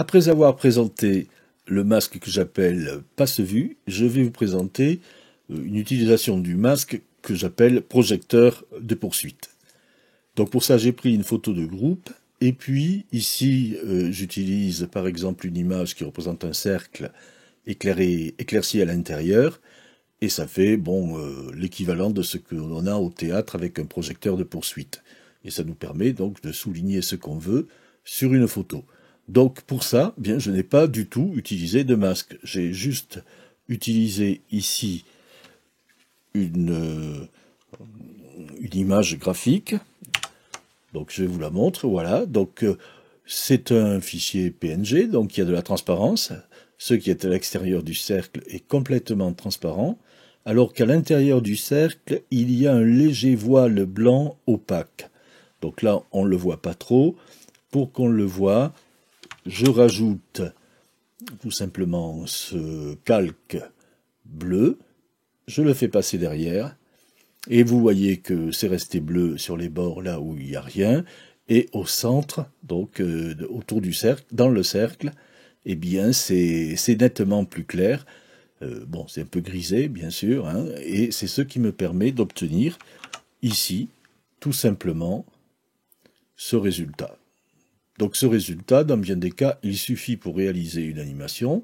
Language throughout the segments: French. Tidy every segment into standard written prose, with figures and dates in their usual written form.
Après avoir présenté le masque que j'appelle passe-vue, je vais vous présenter une utilisation du masque que j'appelle projecteur de poursuite. Donc pour ça, j'ai pris une photo de groupe, et puis ici, j'utilise par exemple une image qui représente un cercle éclairci à l'intérieur, et ça fait l'équivalent de ce que l'on a au théâtre avec un projecteur de poursuite. Et ça nous permet donc de souligner ce qu'on veut sur une photo. Donc pour ça, bien, je n'ai pas du tout utilisé de masque. J'ai juste utilisé ici une image graphique. Donc je vous la montre, voilà. Donc c'est un fichier PNG, donc il y a de la transparence. Ce qui est à l'extérieur du cercle est complètement transparent, alors qu'à l'intérieur du cercle, il y a un léger voile blanc opaque. Donc là, on ne le voit pas trop. Pour qu'on le voie, je rajoute tout simplement ce calque bleu. Je le fais passer derrière. Et vous voyez que c'est resté bleu sur les bords là où il n'y a rien. Et au centre, donc autour du cercle, dans le cercle, eh bien c'est nettement plus clair. C'est un peu grisé, bien sûr, hein, et c'est ce qui me permet d'obtenir ici, tout simplement, ce résultat. Donc ce résultat, dans bien des cas, il suffit pour réaliser une animation.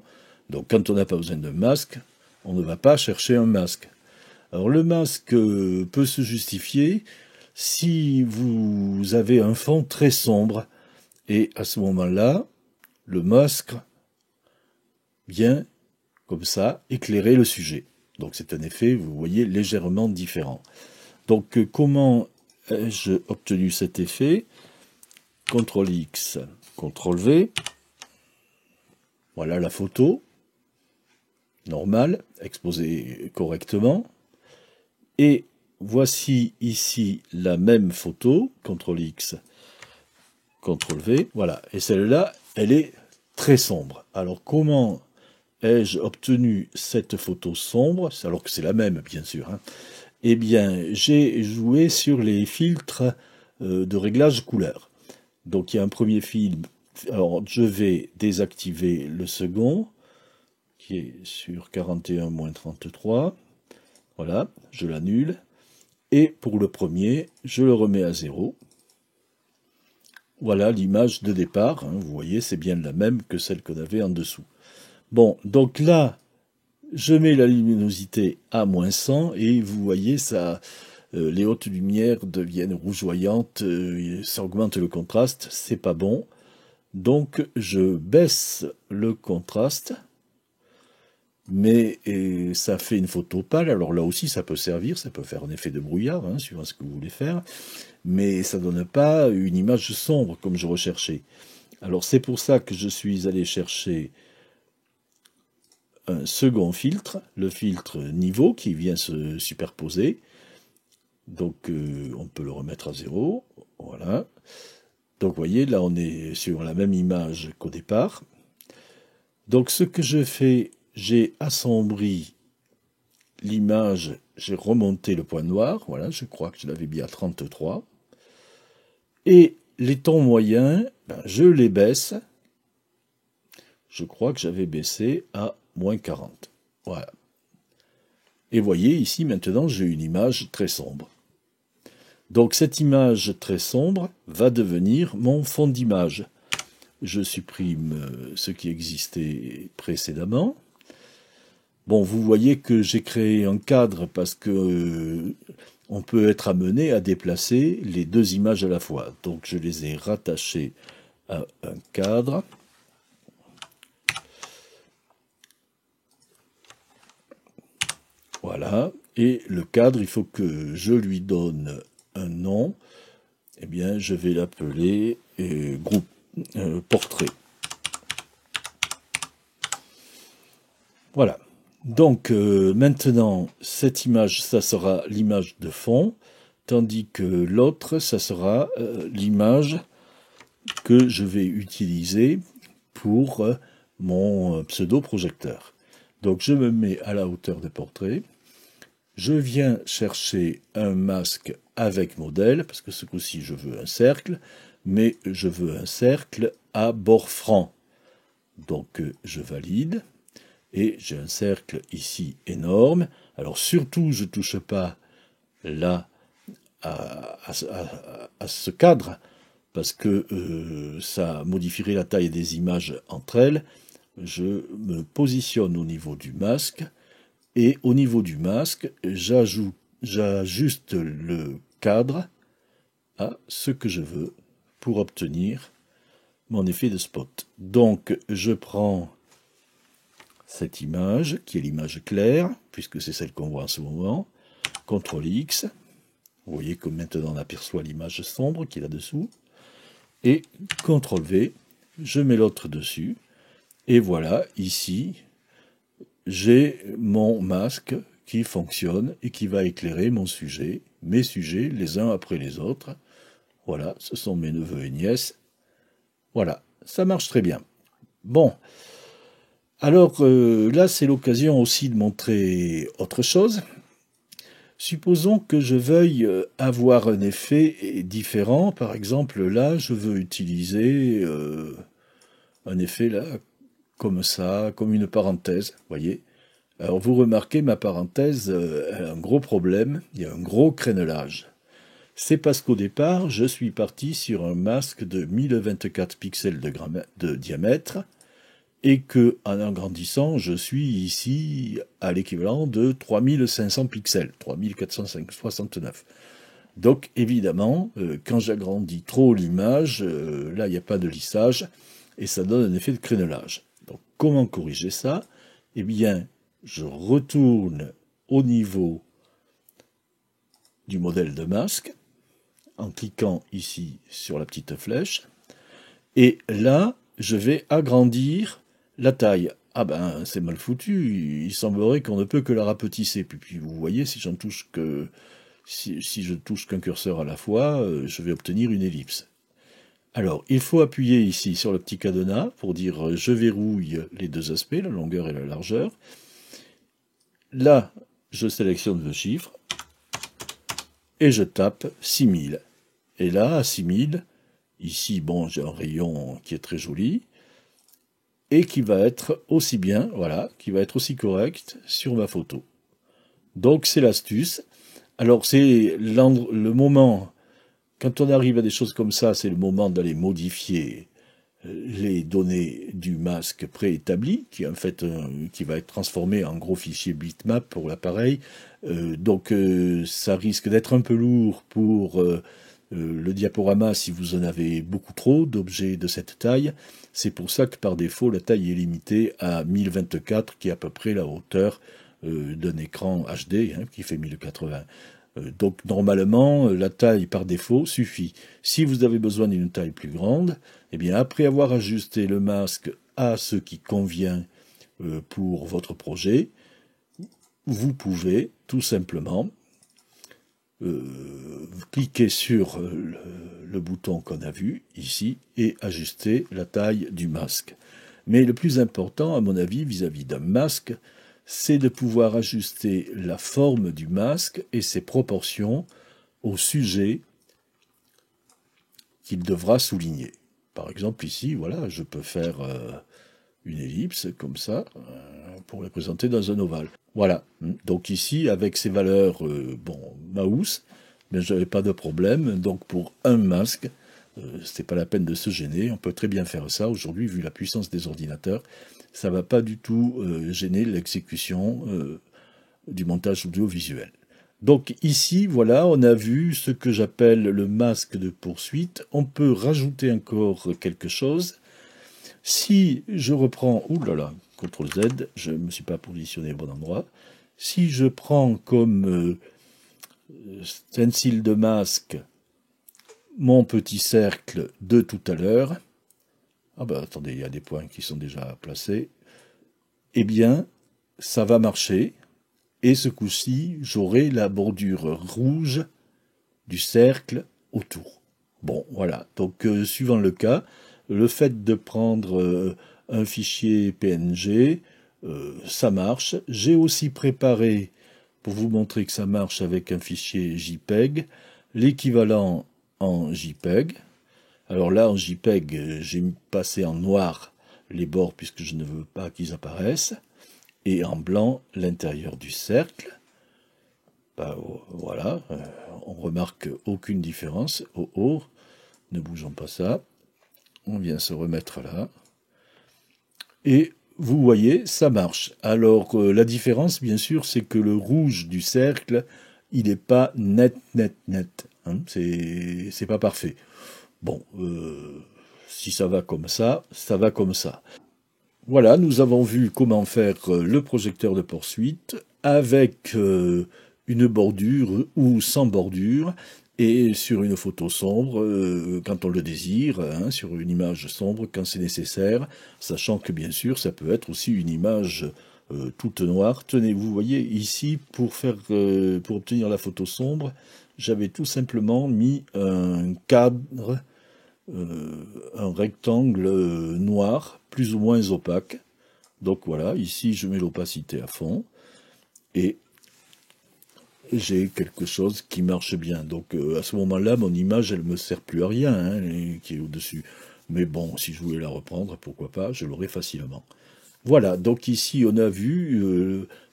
Donc quand on n'a pas besoin d'un masque, on ne va pas chercher un masque. Alors le masque peut se justifier si vous avez un fond très sombre, et à ce moment-là, le masque vient, comme ça, éclairer le sujet. Donc c'est un effet, vous voyez, légèrement différent. Donc comment ai-je obtenu cet effet? CTRL X, CTRL V. Voilà la photo, normale, exposée correctement. Et voici ici la même photo, CTRL X, CTRL V. Voilà, et celle-là, elle est très sombre. Alors comment ai-je obtenu cette photo sombre, alors que c'est la même, bien sûr, hein. Eh bien, j'ai joué sur les filtres de réglage couleur. Donc, il y a un premier filtre. Alors, je vais désactiver le second, qui est sur 41-33. Voilà, je l'annule. Et pour le premier, je le remets à 0. Voilà l'image de départ, hein. Vous voyez, c'est bien la même que celle qu'on avait en dessous. Bon, donc là, je mets la luminosité à -100 et vous voyez, ça, les hautes lumières deviennent rougeoyantes, ça augmente le contraste, c'est pas bon. Donc je baisse le contraste, mais ça fait une photo pâle. Alors là aussi, ça peut servir, ça peut faire un effet de brouillard, hein, suivant ce que vous voulez faire, mais ça donne pas une image sombre comme je recherchais. Alors c'est pour ça que je suis allé chercher un second filtre, le filtre niveau qui vient se superposer. Donc on peut le remettre à 0. Voilà. Donc vous voyez, là on est sur la même image qu'au départ. Donc ce que je fais, j'ai assombri l'image, j'ai remonté le point noir. Voilà, je crois que je l'avais mis à 33. Et les tons moyens, je les baisse. Je crois que j'avais baissé à -40. Voilà. Et voyez, ici, maintenant, j'ai une image très sombre. Donc, cette image très sombre va devenir mon fond d'image. Je supprime ce qui existait précédemment. Bon, vous voyez que j'ai créé un cadre parce que on peut être amené à déplacer les deux images à la fois. Donc, je les ai rattachées à un cadre. Voilà, et le cadre, il faut que je lui donne un nom. Eh bien, je vais l'appeler groupe portrait. Voilà. Donc, maintenant, cette image, ça sera l'image de fond, tandis que l'autre, ça sera l'image que je vais utiliser pour mon pseudo-projecteur. Donc, je me mets à la hauteur de portrait. Je viens chercher un masque avec modèle, parce que ce coup-ci, je veux un cercle, mais je veux un cercle à bord franc. Donc je valide. Et j'ai un cercle ici énorme. Alors surtout, je ne touche pas là à ce cadre, parce que ça modifierait la taille des images entre elles. Je me positionne au niveau du masque, et au niveau du masque, j'ajuste le cadre à ce que je veux pour obtenir mon effet de spot. Donc je prends cette image, qui est l'image claire, puisque c'est celle qu'on voit en ce moment, CTRL X, vous voyez que maintenant on aperçoit l'image sombre qui est là-dessous, et CTRL V, je mets l'autre dessus, et voilà, ici, j'ai mon masque qui fonctionne et qui va éclairer mon sujet, mes sujets les uns après les autres. Voilà, ce sont mes neveux et nièces. Voilà, ça marche très bien. Bon, alors là c'est l'occasion aussi de montrer autre chose. Supposons que je veuille avoir un effet différent. Par exemple, là, je veux utiliser un effet là, comme ça, comme une parenthèse, voyez. Alors vous remarquez, ma parenthèse a un gros problème, il y a un gros crénelage. C'est parce qu'au départ, je suis parti sur un masque de 1024 pixels de diamètre, et que, en agrandissant, je suis ici à l'équivalent de 3500 pixels, 3469. Donc, évidemment, quand j'agrandis trop l'image, là, il n'y a pas de lissage, et ça donne un effet de crénelage. Donc, comment corriger ça? Eh bien, je retourne au niveau du modèle de masque, en cliquant ici sur la petite flèche, et là, je vais agrandir la taille. Ah ben, c'est mal foutu, il semblerait qu'on ne peut que la rapetisser. Puis vous voyez, si je touche qu'un curseur à la fois, je vais obtenir une ellipse. Alors, il faut appuyer ici sur le petit cadenas pour dire je verrouille les deux aspects, la longueur et la largeur. Là, je sélectionne le chiffre et je tape 6000. Et là, à 6000, ici, bon, j'ai un rayon qui est très joli, et qui va être aussi bien, voilà, qui va être aussi correct sur ma photo. Donc c'est l'astuce. Alors c'est le moment, quand on arrive à des choses comme ça, c'est le moment d'aller modifier les données du masque préétabli, qui en fait qui va être transformé en gros fichier bitmap pour l'appareil. Donc ça risque d'être un peu lourd pour le diaporama si vous en avez beaucoup trop d'objets de cette taille. C'est pour ça que par défaut la taille est limitée à 1024, qui est à peu près la hauteur d'un écran HD qui fait 1080. Donc normalement la taille par défaut suffit. Si vous avez besoin d'une taille plus grande, eh bien après avoir ajusté le masque à ce qui convient pour votre projet, vous pouvez tout simplement cliquer sur le bouton qu'on a vu ici et ajuster la taille du masque. Mais le plus important, à mon avis, vis-à-vis d'un masque, c'est de pouvoir ajuster la forme du masque et ses proportions au sujet qu'il devra souligner. Par exemple, ici, voilà, je peux faire une ellipse comme ça pour la présenter dans un ovale. Voilà. Donc ici, avec ces valeurs, mouse, mais je n'avais pas de problème. Donc pour un masque, c'est pas la peine de se gêner. On peut très bien faire ça. Aujourd'hui, vu la puissance des ordinateurs, ça va pas du tout gêner l'exécution du montage audiovisuel. Donc ici, voilà, on a vu ce que j'appelle le masque de poursuite. On peut rajouter encore quelque chose. Si je reprends, oulala, CTRL Z, je ne me suis pas positionné au bon endroit. Si je prends comme stencil de masque mon petit cercle de tout à l'heure, ah ben attendez, il y a des points qui sont déjà placés, eh bien, ça va marcher, et ce coup-ci, j'aurai la bordure rouge du cercle autour. Bon, voilà, donc suivant le cas, le fait de prendre un fichier PNG, ça marche. J'ai aussi préparé, pour vous montrer que ça marche avec un fichier JPEG, l'équivalent en JPEG. Alors là, en JPEG, j'ai passé en noir les bords puisque je ne veux pas qu'ils apparaissent, et en blanc l'intérieur du cercle. Voilà, on remarque aucune différence. Oh oh, ne bougeons pas ça. On vient se remettre là. Et vous voyez, ça marche. Alors la différence, bien sûr, c'est que le rouge du cercle, il n'est pas net. Hein, c'est pas parfait. Bon, si ça va comme ça, ça va comme ça. Voilà, nous avons vu comment faire le projecteur de poursuite avec une bordure ou sans bordure et sur une photo sombre quand on le désire, hein, sur une image sombre quand c'est nécessaire, sachant que bien sûr ça peut être aussi une image toute noire. Tenez, vous voyez ici pour obtenir la photo sombre, j'avais tout simplement mis un cadre, un rectangle noir, plus ou moins opaque. Donc voilà, ici je mets l'opacité à fond et j'ai quelque chose qui marche bien. Donc à ce moment-là, mon image, elle me sert plus à rien, hein, qui est au-dessus. Mais bon, si je voulais la reprendre, pourquoi pas, je l'aurais facilement. Voilà, donc ici on a vu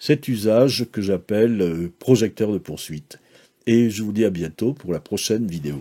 cet usage que j'appelle projecteur de poursuite. Et je vous dis à bientôt pour la prochaine vidéo.